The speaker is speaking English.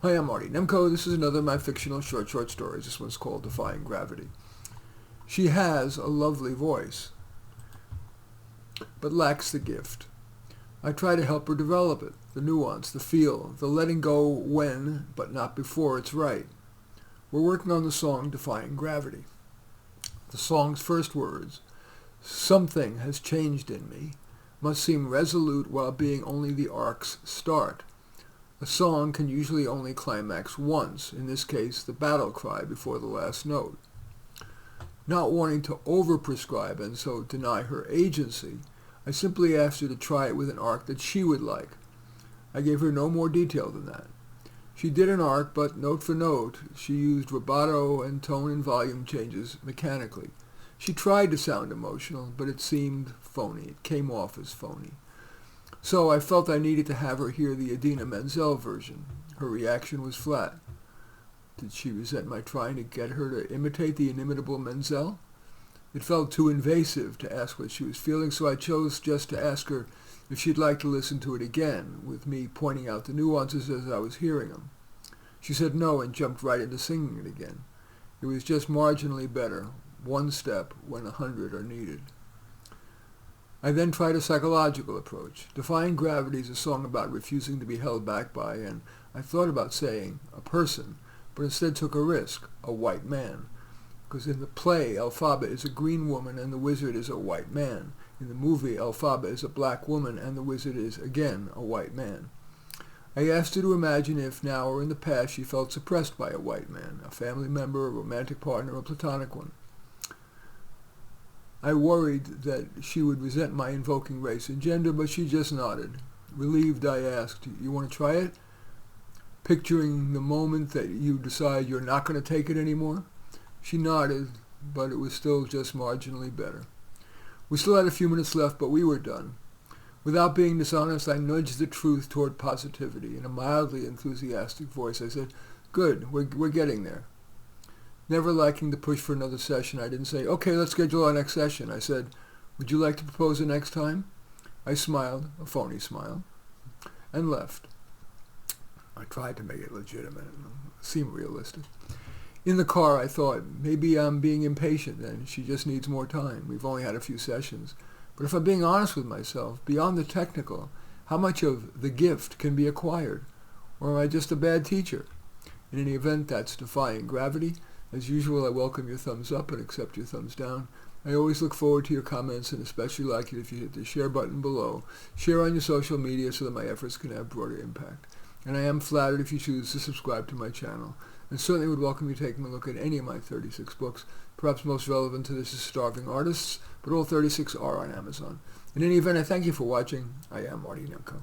Hi, I'm Marty Nemko. This is another of my fictional short stories. This one's called Defying Gravity. She has a lovely voice, but lacks the gift. I try to help her develop it, the nuance, the feel, the letting go when, but not before it's right. We're working on the song Defying Gravity. The song's first words, "Something has changed in me," must seem resolute while being only the arc's start. A song can usually only climax once, in this case the battle cry before the last note. Not wanting to over-prescribe and so deny her agency, I simply asked her to try it with an arc that she would like. I gave her no more detail than that. She did an arc, but note for note, she used rubato and tone and volume changes mechanically. She tried to sound emotional, but it seemed phony. It came off as phony. So I felt I needed to have her hear the Idina Menzel version. Her reaction was flat. Did she resent my trying to get her to imitate the inimitable Menzel? It felt too invasive to ask what she was feeling, so I chose just to ask her if she'd like to listen to it again, with me pointing out the nuances as I was hearing them. She said no and jumped right into singing it again. It was just marginally better, one step when 100 are needed. I then tried a psychological approach. Defying Gravity is a song about refusing to be held back by, and I thought about saying, a person, but instead took a risk, a white man. Because in the play, Elphaba is a green woman and the wizard is a white man. In the movie, Elphaba is a black woman and the wizard is, again, a white man. I asked her to imagine if, now or in the past, she felt suppressed by a white man, a family member, a romantic partner, a platonic one. I worried that she would resent my invoking race and gender, but she just nodded. Relieved, I asked, "You want to try it?" Picturing the moment that you decide you're not going to take it anymore. She nodded, but it was still just marginally better. We still had a few minutes left, but we were done. Without being dishonest, I nudged the truth toward positivity. In a mildly enthusiastic voice, I said, "Good, we're getting there." Never liking to push for another session, I didn't say, "Okay, let's schedule our next session." I said, "Would you like to propose the next time?" I smiled, a phony smile, and left. I tried to make it legitimate and seem realistic. In the car, I thought, maybe I'm being impatient and she just needs more time. We've only had a few sessions. But if I'm being honest with myself, beyond the technical, how much of the gift can be acquired? Or am I just a bad teacher? In any event, that's Defying Gravity. As usual, I welcome your thumbs up and accept your thumbs down. I always look forward to your comments and especially like it if you hit the share button below. Share on your social media so that my efforts can have broader impact. And I am flattered if you choose to subscribe to my channel. And certainly would welcome you taking a look at any of my 36 books. Perhaps most relevant to this is Starving Artists, but all 36 are on Amazon. In any event, I thank you for watching. I am Marty Nemko.